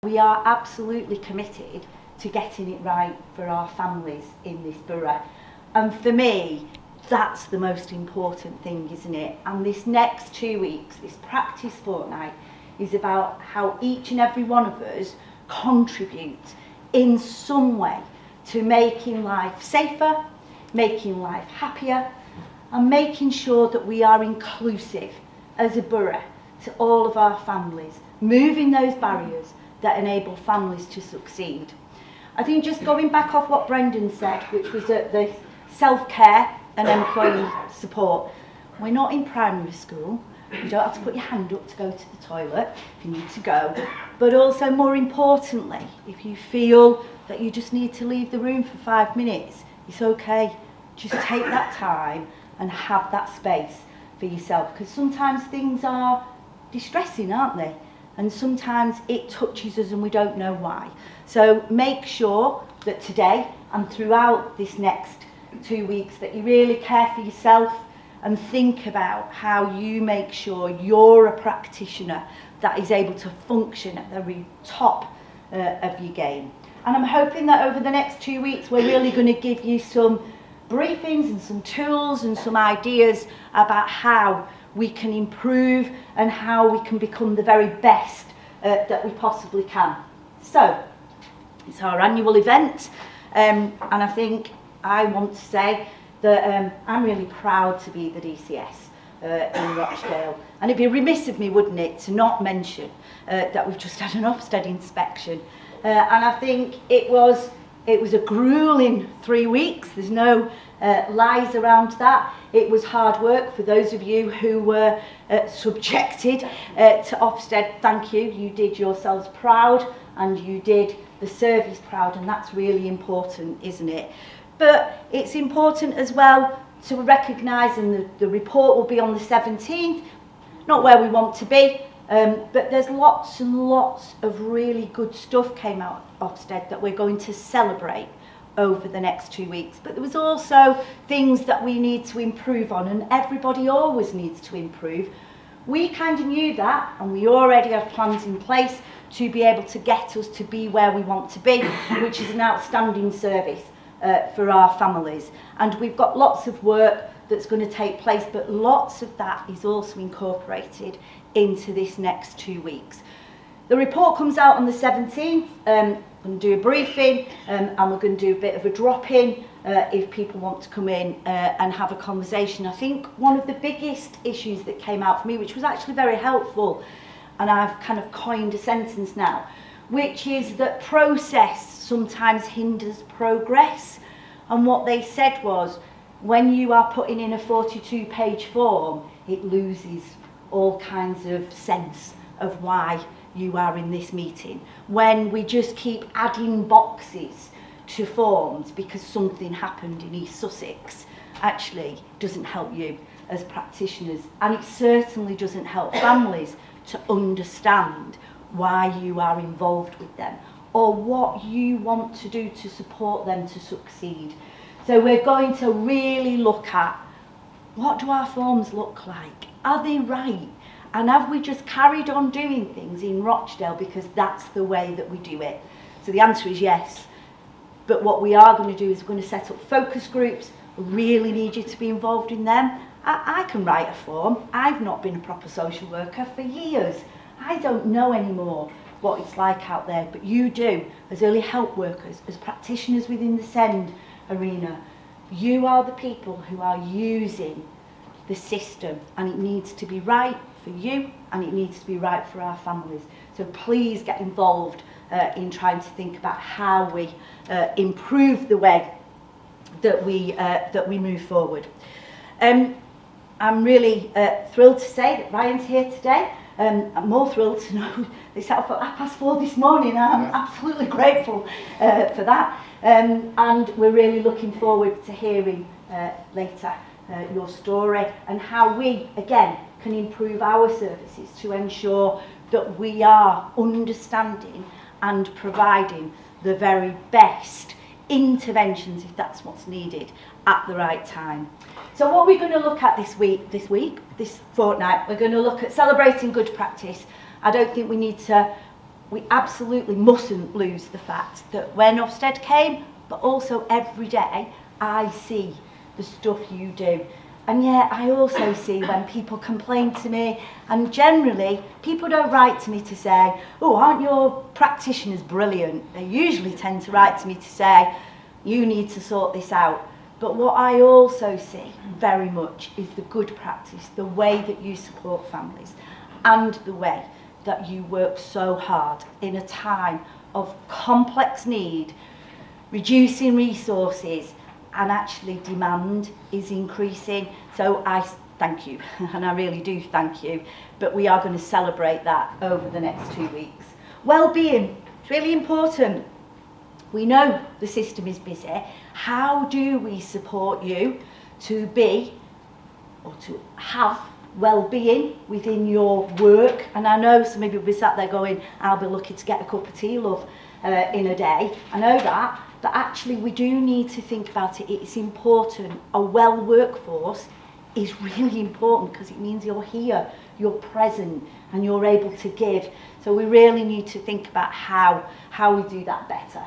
We are absolutely committed to getting it right for our families in this borough. And for me, that's the most important thing, isn't it? And this next 2 weeks, this Practice Fortnight, is about how each and every one of us contribute in some way to making life safer, making life happier, and making sure that we are inclusive as a borough to all of our families, moving those barriers that enable families to succeed. I think just going back off what Brendan said, which was the self-care and employee support. We're not in primary school. You don't have to put your hand up to go to the toilet if you need to go. But also, more importantly, if you feel that you just need to leave the room for 5 minutes, it's okay. Just take that time and have that space for yourself. Because sometimes things are distressing, aren't they? And sometimes it touches us and we don't know why. So make sure that today and throughout this next 2 weeks that you really care for yourself and think about how you make sure you're a practitioner that is able to function at the very top of your game. And I'm hoping that over the next 2 weeks we're really going to give you some briefings and some tools and some ideas about how we can improve and how we can become the very best that we possibly can. So, it's our annual event, and I think I want to say that I'm really proud to be the DCS in Rochdale. And it'd be remiss of me, wouldn't it, to not mention that we've just had an Ofsted inspection. And I think it was a grueling 3 weeks. There's no lies around that. It was hard work for those of you who were subjected to Ofsted. Thank you. You did yourselves proud and you did the service proud, and that's really important, isn't it? But it's important as well to recognise, and the report will be on the 17th, not where we want to be, but there's lots and lots of really good stuff came out of Ofsted that we're going to celebrate over the next 2 weeks. But there was also things that we need to improve on, and everybody always needs to improve. We kind of knew that, and we already have plans in place to be able to get us to be where we want to be, which is an outstanding service for our families. And we've got lots of work that's going to take place, but lots of that is also incorporated into this next 2 weeks. The report comes out on the 17th. We're going to do a briefing and we're going to do a bit of a drop-in if people want to come in and have a conversation. I think one of the biggest issues that came out for me, which was actually very helpful, and I've kind of coined a sentence now, which is that process sometimes hinders progress. And what they said was, when you are putting in a 42-page form, it loses all kinds of sense of why you are in this meeting. When we just keep adding boxes to forms because something happened in East Sussex, actually doesn't help you as practitioners, and it certainly doesn't help families to understand why you are involved with them or what you want to do to support them to succeed. So we're going to really look at, what do our forms look like? Are they right? And have we just carried on doing things in Rochdale because that's the way that we do it? So the answer is yes. But what we are going to do is we're going to set up focus groups. We really need you to be involved in them. I can write a form. I've not been a proper social worker for years. I don't know anymore what it's like out there, but you do, as early help workers, as practitioners within the SEND arena. You are the people who are using the system, and it needs to be right for you and it needs to be right for our families. So please get involved in trying to think about how we improve the way that we move forward. I'm really thrilled to say that Ryan's here today. I'm more thrilled to know they set up at 4:30 this morning. I'm absolutely grateful for that. And we're really looking forward to hearing later your story and how we, again, can improve our services to ensure that we are understanding and providing the very best interventions, if that's what's needed, at the right time. So what we're going to look at this fortnight, we're going to look at celebrating good practice. I don't think we need to we absolutely mustn't lose the fact that when Ofsted came, but also every day, I see the stuff you do. And yeah, I also see when people complain to me, and generally people don't write to me to say, oh, aren't your practitioners brilliant? They usually tend to write to me to say, you need to sort this out. But what I also see very much is the good practice, the way that you support families, and the way that you work so hard in a time of complex need, reducing resources, and actually demand is increasing. So I thank you, and I really do thank you, but we are going to celebrate that over the next 2 weeks. Well-being, it's really important. We know the system is busy. How do we support you to be, or to have, well-being within your work? And I know some of you will be sat there going, I'll be lucky to get a cup of tea, love, in a day. I know that, but actually we do need to think about it. It's important. A well workforce is really important because it means you're here, you're present, and you're able to give. So we really need to think about how we do that better.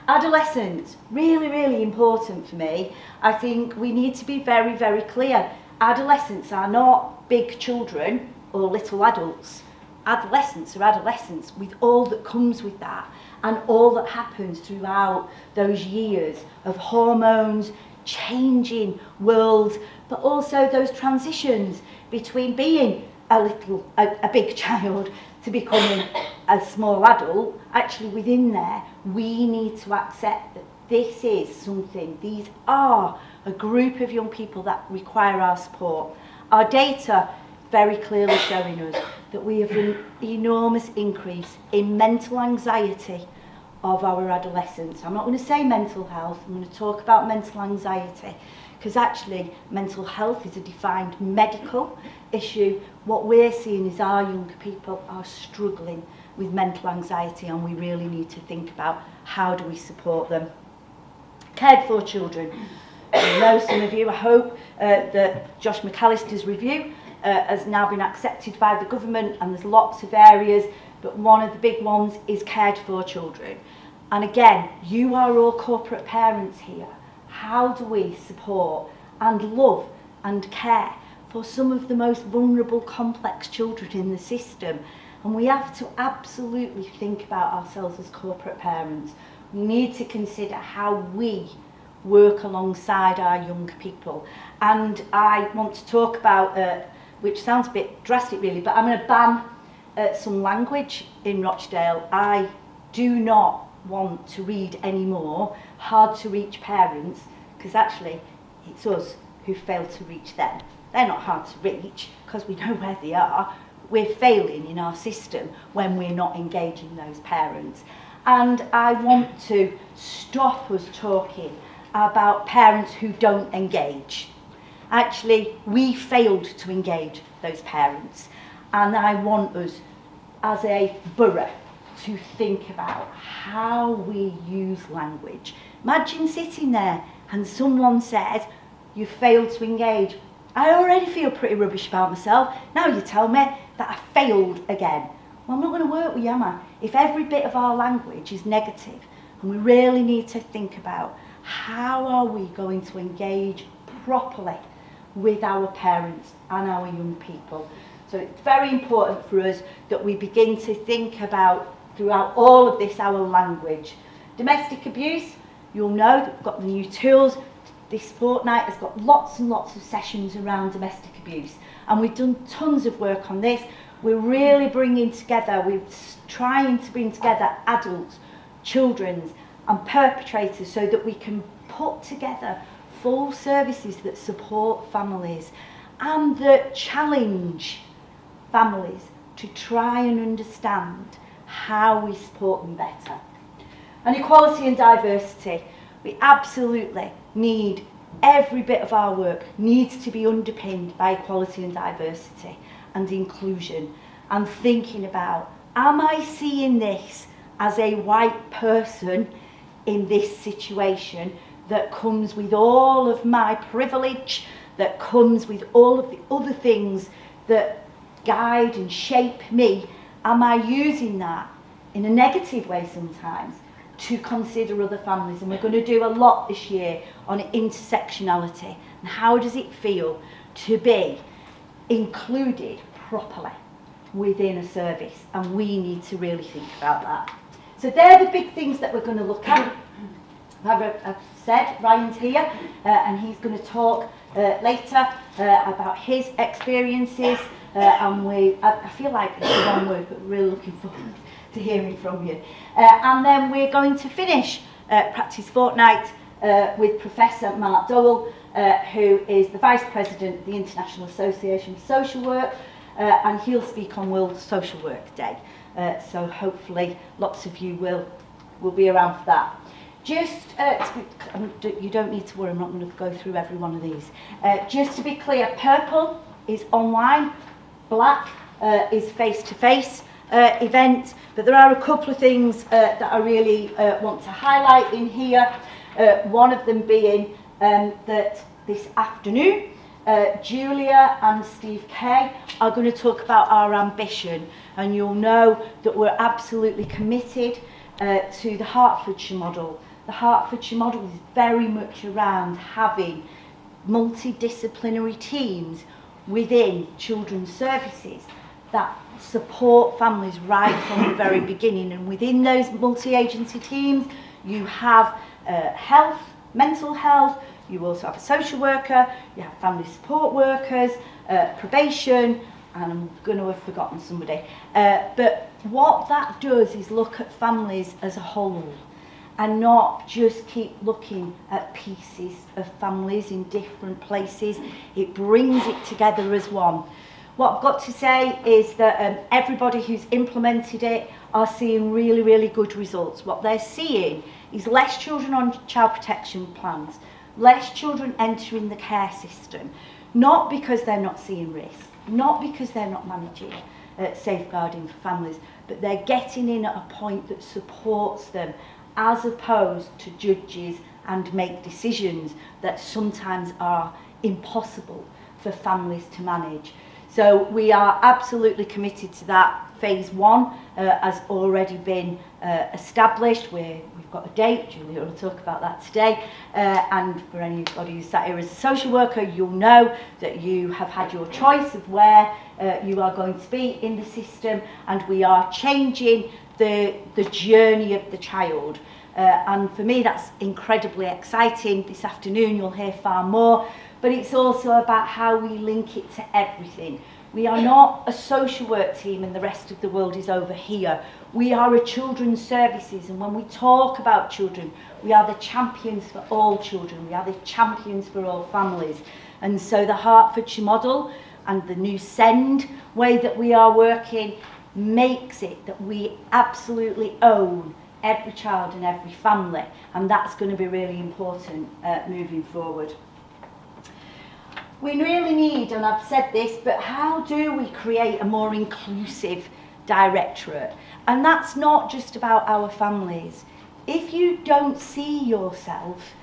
Adolescents, really, really important for me. I think we need to be very, very clear. Adolescents are not big children or little adults. Adolescents are adolescents with all that comes with that and all that happens throughout those years of hormones, changing worlds, but also those transitions between being a big child to becoming a small adult. Actually within there, we need to accept that this is something, these are a group of young people that require our support. Our data very clearly showing us that we have an enormous increase in mental anxiety of our adolescents. I'm not going to say mental health, I'm going to talk about mental anxiety, because actually mental health is a defined medical issue. What we're seeing is our younger people are struggling with mental anxiety, and we really need to think about how do we support them. Cared for children. I know some of you, I hope that Josh McAllister's review has now been accepted by the government, and there's lots of areas, but one of the big ones is cared for children. And again, you are all corporate parents here. How do we support and love and care for some of the most vulnerable, complex children in the system? And we have to absolutely think about ourselves as corporate parents. We need to consider how we work alongside our young people. And I want to talk about, which sounds a bit drastic really, but I'm going to ban some language in Rochdale. I do not want to read any more hard to reach parents, because actually it's us who fail to reach them. They're not hard to reach because we know where they are. We're failing in our system when we're not engaging those parents. And I want to stop us talking about parents who don't engage. Actually, we failed to engage those parents, and I want us as a borough to think about how we use language. Imagine sitting there and someone says, you failed to engage. I already feel pretty rubbish about myself. Now you tell me that I failed again. Well, I'm not going to work with you, am I? If every bit of our language is negative, and we really need to think about how are we going to engage properly with our parents and our young people. So it's very important for us that we begin to think about, throughout all of this, our language. Domestic abuse, you'll know that we've got the new tools. This fortnight has got lots and lots of sessions around domestic abuse, and we've done tons of work on this. We're really bringing together, we're trying to bring together adults, children's and perpetrators, so that we can put together full services that support families and that challenge families to try and understand how we support them better. And equality and diversity, we absolutely need, every bit of our work needs to be underpinned by equality and diversity and inclusion, and thinking about, am I seeing this as a white person in this situation that comes with all of my privilege, that comes with all of the other things that guide and shape me? Am I using that in a negative way sometimes, to consider other families. And we're going to do a lot this year on intersectionality and how does it feel to be included properly within a service, and we need to really think about that. So they're the big things that we're going to look at. I've said Ryan's here, and he's going to talk later about his experiences, and I feel like it's the wrong word, but we're really looking forward to hearing from you. And then we're going to finish Practice Fortnight with Professor Mark Dowell, who is the Vice President of the International Association of Social Work, and he'll speak on World Social Work Day. So hopefully lots of you will be around for that. Just, you don't need to worry, I'm not going to go through every one of these. Just to be clear, purple is online, black is face-to-face event, but there are a couple of things that I really want to highlight in here. One of them being that this afternoon, Julia and Steve Kay are going to talk about our ambition, and you'll know that we're absolutely committed to the Hertfordshire model. The Hertfordshire model is very much around having multidisciplinary teams within children's services that support families right from the very beginning, and within those multi-agency teams you have health, mental health, you also have a social worker, you have family support workers, probation, and I'm going to have forgotten somebody. But what that does is look at families as a whole and not just keep looking at pieces of families in different places. It brings it together as one. What I've got to say is that everybody who's implemented it are seeing really, really good results. What they're seeing is less children on child protection plans, less children entering the care system, not because they're not seeing risk, not because they're not managing safeguarding for families, but they're getting in at a point that supports them, as opposed to judges and make decisions that sometimes are impossible for families to manage. So we are absolutely committed to that. Phase 1 has already been established. We've got a date. Julia will talk about that today. And for anybody who's sat here as a social worker, you'll know that you have had your choice of where you are going to be in the system, and we are changing the journey of the child. And for me, that's incredibly exciting. This afternoon, you'll hear far more. But it's also about how we link it to everything. We are not a social work team and the rest of the world is over here. We are a children's services, and when we talk about children, we are the champions for all children. We are the champions for all families. And so the Hertfordshire model and the new SEND way that we are working makes it that we absolutely own every child and every family, and that's going to be really important moving forward. We really need, and I've said this, but how do we create a more inclusive directorate? And that's not just about our families. If you don't see yourself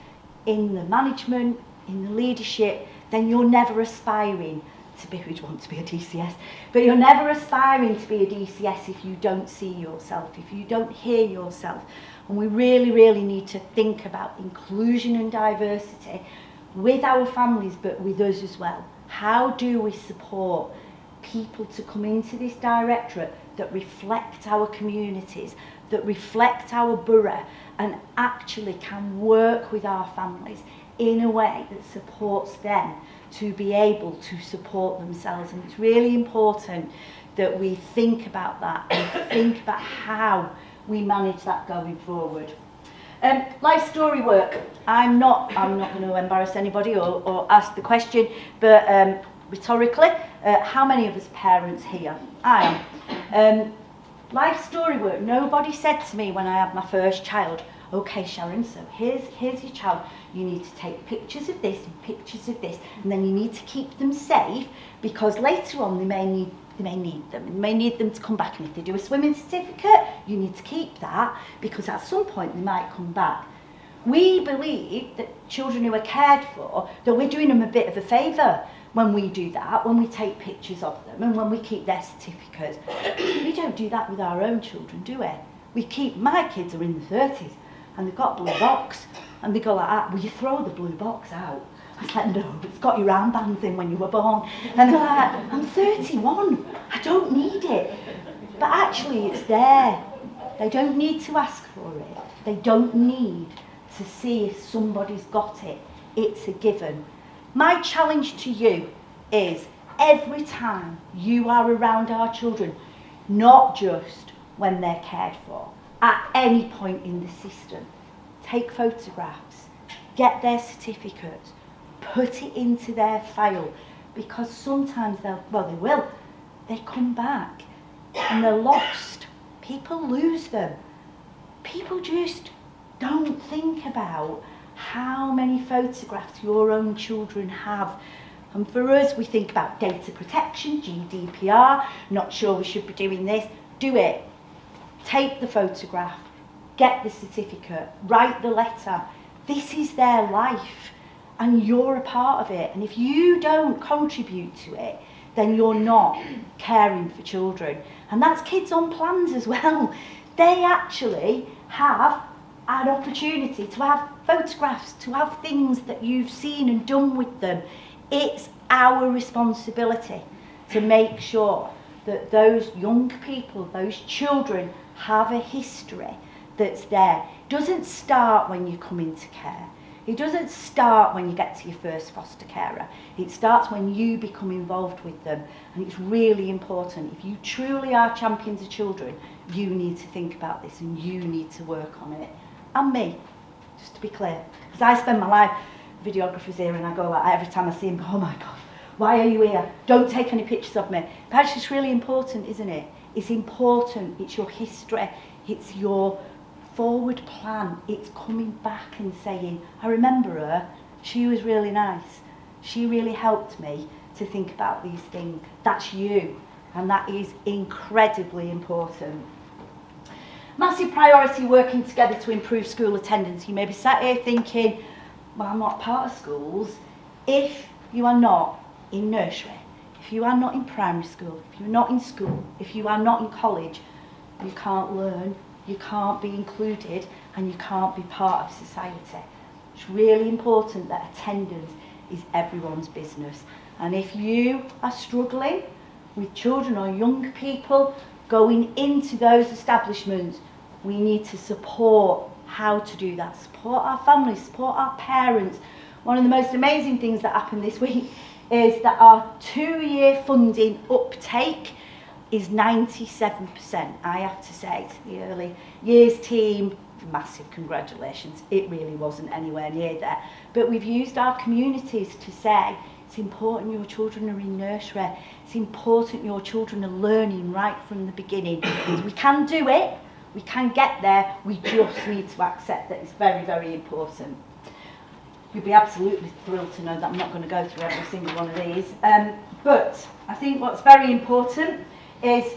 in the management, in the leadership, then you're never aspiring to be, we'd want to be a DCS, but you're never aspiring to be a DCS if you don't see yourself, if you don't hear yourself. And we really, really need to think about inclusion and diversity with our families, but with us as well. How do we support people to come into this directorate that reflect our communities, that reflect our borough, and actually can work with our families in a way that supports them to be able to support themselves? And it's really important that we think about that and think about how we manage that going forward. Life story work. I'm not going to embarrass anybody or ask the question, but rhetorically, how many of us parents here? I am. Life story work. Nobody said to me when I had my first child, okay, Sharon, so here's your child. You need to take pictures of this and pictures of this, and then you need to keep them safe, because later on they may need them. You may need them to come back, and if they do a swimming certificate, you need to keep that, because at some point they might come back. We believe that children who are cared for, that we're doing them a bit of a favour when we do that, when we take pictures of them and when we keep their certificates. We don't do that with our own children, do we? My kids are in the 30s and they've got a blue box and they go like that, will you throw the blue box out? I was like, no, it's got your armbands in when you were born. And they're like, I'm 31, I don't need it. But actually it's there. They don't need to ask for it. They don't need to see if somebody's got it. It's a given. My challenge to you is every time you are around our children, not just when they're cared for, at any point in the system, take photographs, get their certificates, put it into their file, because sometimes they come back and they're lost. People lose them. People just don't think about how many photographs your own children have. And for us, we think about data protection, GDPR, not sure we should be doing this. Do it. Take the photograph, get the certificate, write the letter. This is their life and you're a part of it. And if you don't contribute to it, then you're not caring for children. And that's kids on plans as well. They actually have an opportunity to have photographs, to have things that you've seen and done with them. It's our responsibility to make sure that those young people, those children, have a history that's there. It doesn't start when you come into care. It doesn't start when you get to your first foster carer. It starts when you become involved with them. And it's really important. If you truly are champions of children, you need to think about this and you need to work on it. And me, just to be clear. Because I spend my life, videographers here, and I go like, every time I see them, oh my God, why are you here? Don't take any pictures of me. But actually it's really important, isn't it? It's important. It's your history. It's your forward plan. It's coming back and saying, I remember her, she was really nice, she really helped me to think about these things. That's you, and that is incredibly important. Massive priority, working together to improve school attendance. You may be sat here thinking, well, I'm not part of schools. If you are not in nursery, if you are not in primary school, if you're not in school, if you are not in college, you can't learn, you can't be included, and you can't be part of society. It's really important that attendance is everyone's business. And if you are struggling with children or young people going into those establishments, we need to support how to do that. Support our families, support our parents. One of the most amazing things that happened this week is that our 2-year funding uptake is 97%. I have to say to the early years team, massive congratulations. It really wasn't anywhere near there. But we've used our communities to say it's important your children are in nursery. It's important your children are learning right from the beginning. We can do it, we can get there, we just need to accept that it's very, very important. You'll be absolutely thrilled to know that I'm not going to go through every single one of these. But I think what's very important is,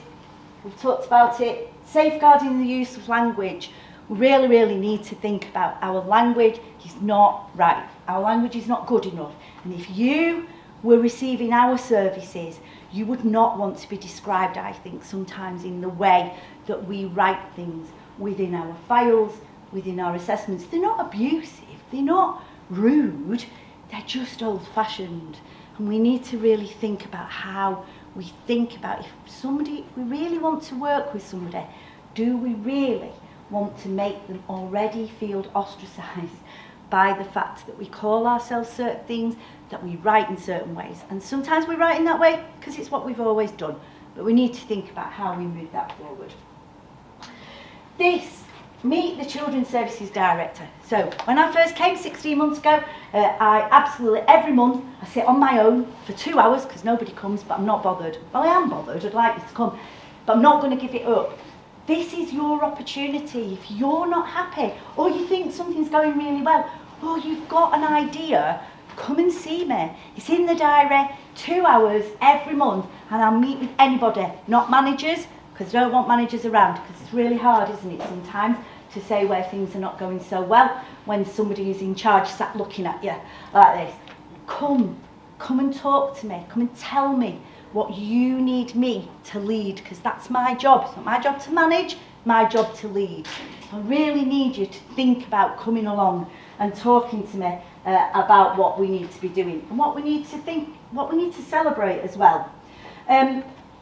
we've talked about it, safeguarding the use of language. We really, really need to think about our language is not right. Our language is not good enough. And if you were receiving our services, you would not want to be described, I think, sometimes in the way that we write things within our files, within our assessments. They're not abusive, they're not rude, they're just old-fashioned. And we need to really think about how we think about if we really want to work with somebody, do we really want to make them already feel ostracised by the fact that we call ourselves certain things, that we write in certain ways. And sometimes we write in that way because it's what we've always done, but we need to think about how we move that forward. Meet the Children's Services Director. So when I first came 16 months ago, I absolutely, every month, I sit on my own for 2 hours because nobody comes, but I'm not bothered. Well, I am bothered, I'd like you to come, but I'm not going to give it up. This is your opportunity. If you're not happy, or you think something's going really well, or you've got an idea, come and see me. It's in the diary, 2 hours every month, and I'll meet with anybody, not managers, because I don't want managers around, because it's really hard, isn't it, sometimes, to say where things are not going so well when somebody who's in charge sat looking at you like this. Come and talk to me, come and tell me what you need me to lead, because that's my job. It's not my job to manage, my job to lead. I really need you to think about coming along and talking to me about what we need to be doing and what we need to celebrate as well.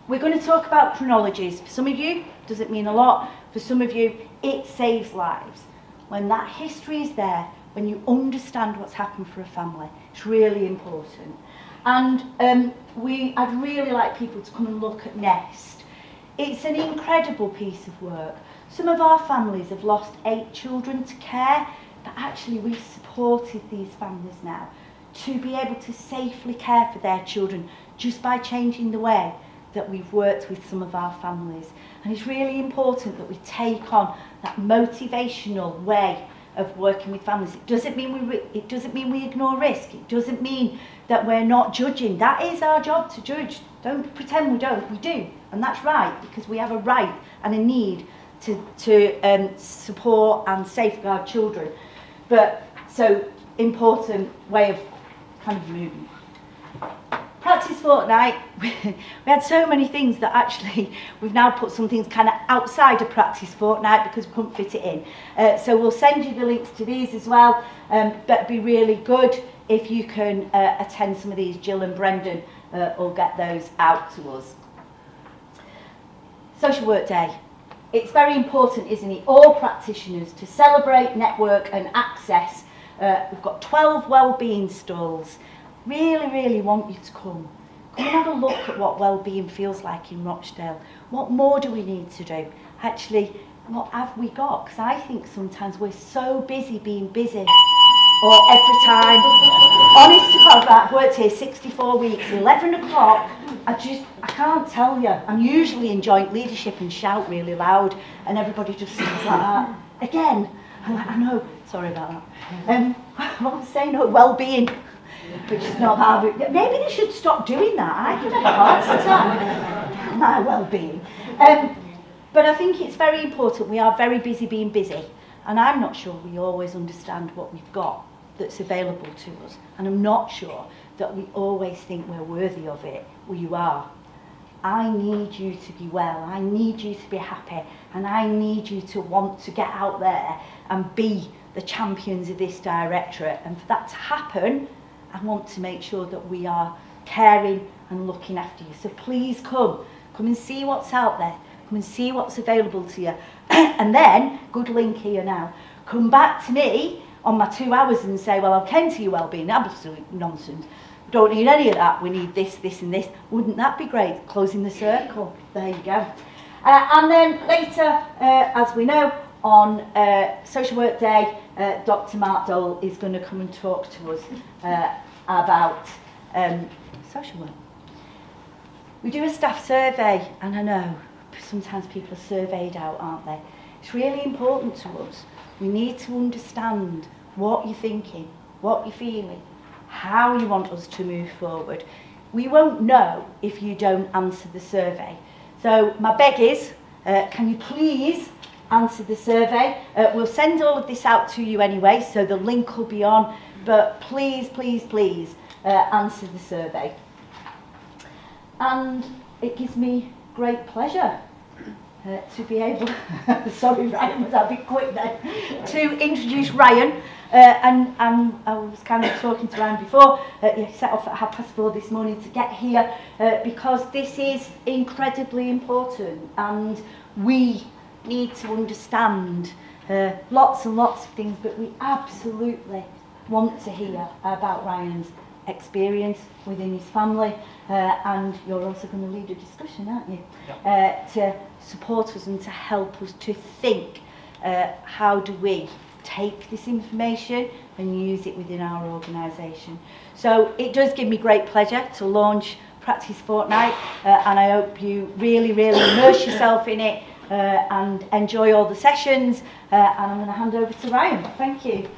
We're going to talk about chronologies. For some of you, it doesn't mean a lot. For some of you, it saves lives. When that history is there, when you understand what's happened for a family, it's really important. And I'd really like people to come and look at Nest. It's an incredible piece of work. Some of our families have lost 8 children to care, but actually we've supported these families now to be able to safely care for their children just by changing the way that we've worked with some of our families. And it's really important that we take on that motivational way of working with families. It doesn't mean we ignore risk. It doesn't mean that we're not judging. That is our job, to judge. Don't pretend we don't. We do, and that's right, because we have a right and a need to support and safeguard children. But so important way of kind of moving. Practice Fortnight, we had so many things that actually we've now put some things kind of outside of Practice Fortnight because we couldn't fit it in. So we'll send you the links to these as well, but it'd be really good if you can attend some of these. Jill and Brendan will get those out to us. Social Work Day. It's very important, isn't it, all practitioners to celebrate, network and access. We've got 12 wellbeing stalls. Really want you to come and have a look at what well-being feels like in Rochdale. What more do we need to do? Actually, what have we got? Because I think sometimes we're so busy being busy, or every time. Honest to God, I've worked here 64 weeks, 11 o'clock, I can't tell you. I'm usually in joint leadership and shout really loud, and everybody just sings like that. Again, I'm like, I know, sorry about that. What was I saying? Oh, well-being. Which is not how maybe they should stop doing that. I could have a heart attack. My well-being. But I think it's very important. We are very busy being busy, and I'm not sure we always understand what we've got that's available to us, and I'm not sure that we always think we're worthy of it. Well, you are. I need you to be well, I need you to be happy, and I need you to want to get out there and be the champions of this directorate. And for that to happen, I want to make sure that we are caring and looking after you. So please come and see what's out there. Come and see what's available to you. And then, good link here now, come back to me on my 2 hours and say, well, I came to your wellbeing. Absolute nonsense. We don't need any of that. We need this, this and this. Wouldn't that be great? Closing the circle. There you go. And then later, as we know, on Social Work Day, Dr. Mark Dole is going to come and talk to us about social work. We do a staff survey, and I know sometimes people are surveyed out, aren't they? It's really important to us. We need to understand what you're thinking, what you're feeling, how you want us to move forward. We won't know if you don't answer the survey. So my beg is, can you please answer the survey? We'll send all of this out to you anyway, so the link will be on, but please answer the survey. And it gives me great pleasure to be able, sorry Ryan, was that a bit quick then, to introduce Ryan. And I was kind of talking to Ryan before, he set off at 4:30 this morning to get here, because this is incredibly important, and we need to understand lots and lots of things, but we absolutely want to hear about Ryan's experience within his family, and you're also going to lead a discussion, aren't you? Yep. To support us and to help us to think, how do we take this information and use it within our organisation. So it does give me great pleasure to launch Practice Fortnight, and I hope you really immerse yourself in it and enjoy all the sessions, and I'm going to hand over to Ryan. Thank you.